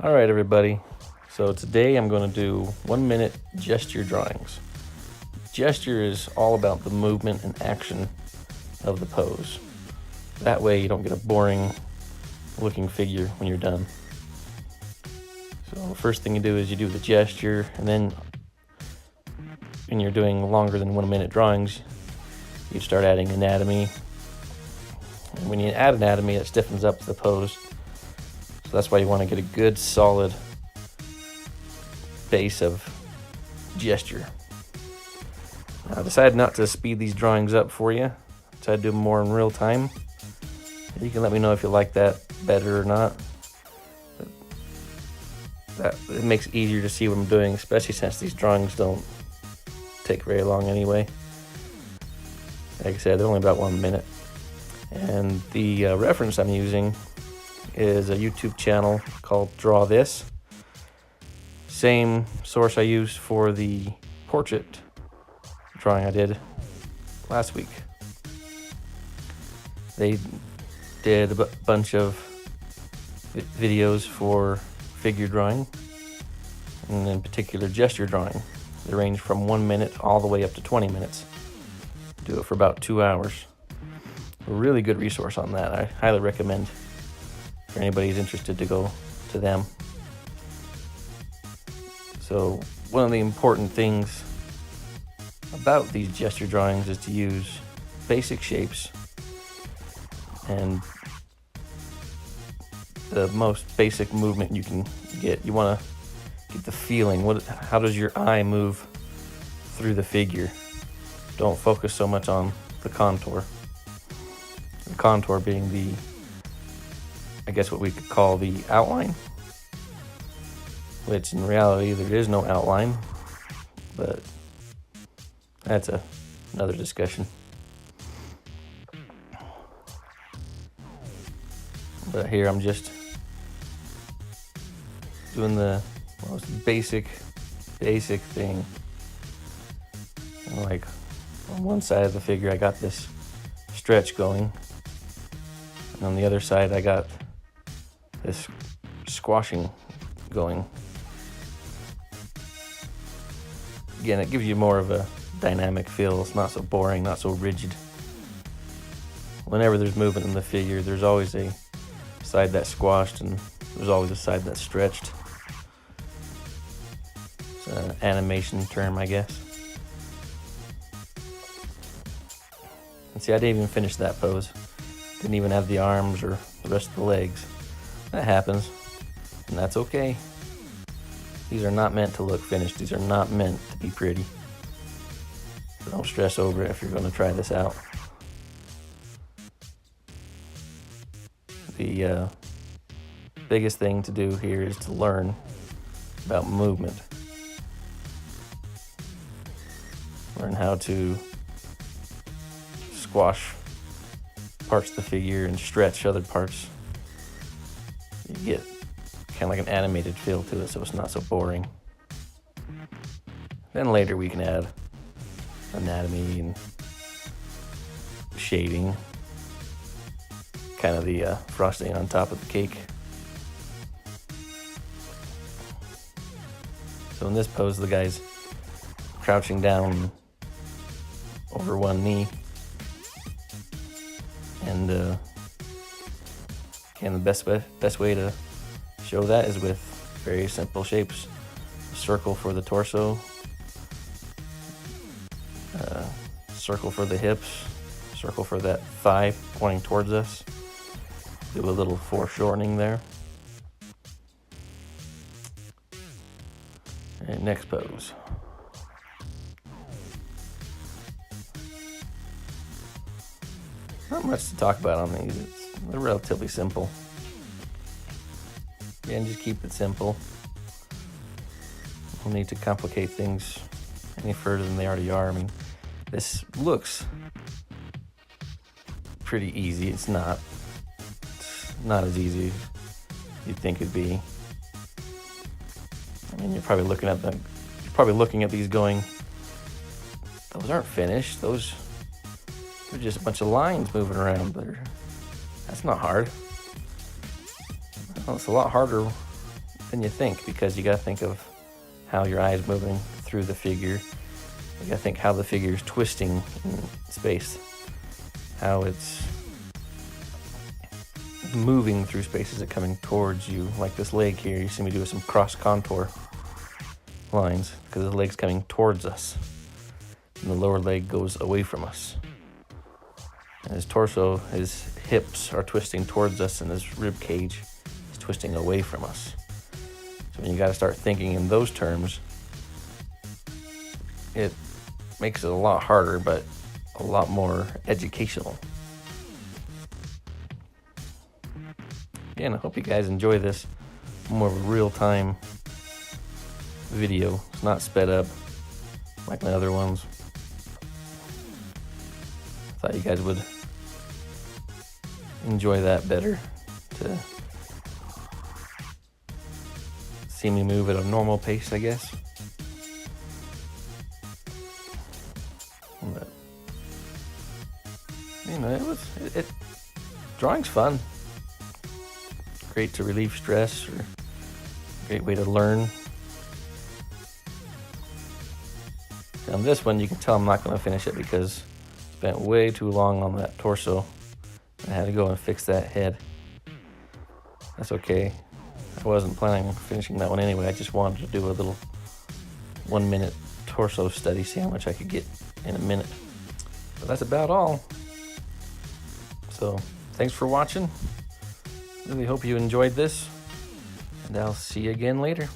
All right, everybody. So today I'm going to do 1 minute gesture drawings. Gesture is all about the movement and action of the pose. That way you don't get a boring looking figure when you're done. So the first thing you do is you do the gesture, and then when you're doing longer than 1 minute drawings, you start adding anatomy. And when you add anatomy, it stiffens up the pose. So that's why you want to get a good solid base of gesture. Now, I decided not to speed these drawings up for you. I decided to do them more in real time. You can let me know if you like that better or not. It makes it easier to see what I'm doing, especially since these drawings don't take very long anyway. Like I said, they're only about 1 minute. And the reference I'm using is a YouTube channel called Draw This. Same source I used for the portrait drawing I did last week. They did a bunch of videos for figure drawing, and in particular gesture drawing. They range from 1 minute all the way up to 20 minutes. Do it for about 2 hours. A really good resource on that. I highly recommend for anybody who's interested to go to them. So one of the important things about these gesture drawings is to use basic shapes and the most basic movement you can get. You want to get the feeling. How does your eye move through the figure? Don't focus so much on the contour. The contour being I guess what we could call the outline, which in reality there is no outline, but that's another discussion. But here I'm just doing the most basic thing. Like on one side of the figure I got this stretch going, and on the other side I got this squashing going. Again, it gives you more of a dynamic feel. It's not so boring, not so rigid. Whenever there's movement in the figure, there's always a side that's squashed and there's always a side that's stretched. It's an animation term, I guess. And see, I didn't even finish that pose. Didn't even have the arms or the rest of the legs. That happens, and that's okay. These are not meant to look finished. These are not meant to be pretty. So don't stress over it if you're going to try this out. The biggest thing to do here is to learn about movement. Learn how to squash parts of the figure and stretch other parts. You get kind of like an animated feel to it, so it's not so boring. Then later we can add anatomy and shading, kind of the frosting on top of the cake. So in this pose, the guy's crouching down over one knee, and again, the best way to show that is with very simple shapes. A circle for the torso, circle for the hips, circle for that thigh pointing towards us. Do a little foreshortening there. And next pose. Not much to talk about on these. They're relatively simple. Again, just keep it simple. Don't need to complicate things any further than they already are. I mean, this looks pretty easy. It's not as easy as you'd think it'd be. I mean, you're probably looking at these going, those aren't finished. Those are just a bunch of lines moving around. That's not hard. Well, it's a lot harder than you think, because you got to think of how your eye is moving through the figure. You got to think how the figure is twisting in space, how it's moving through space. Is it coming towards you? Like this leg here, you see me do some cross contour lines because the leg's coming towards us and the lower leg goes away from us. And his torso, his hips are twisting towards us, and his rib cage is twisting away from us. So when you got to start thinking in those terms, it makes it a lot harder, but a lot more educational. Again, I hope you guys enjoy this. More of a real-time video. It's not sped up like my other ones. Thought you guys would enjoy that better, to see me move at a normal pace, I guess. But, you know, drawing's fun. Great to relieve stress, or great way to learn. On this one, you can tell I'm not going to finish it because I spent way too long on that torso. I had to go and fix that head. That's okay. I wasn't planning on finishing that one anyway. I just wanted to do a little 1 minute torso study, see how much I could get in a minute. But that's about all. So thanks for watching. Really hope you enjoyed this, and I'll see you again later.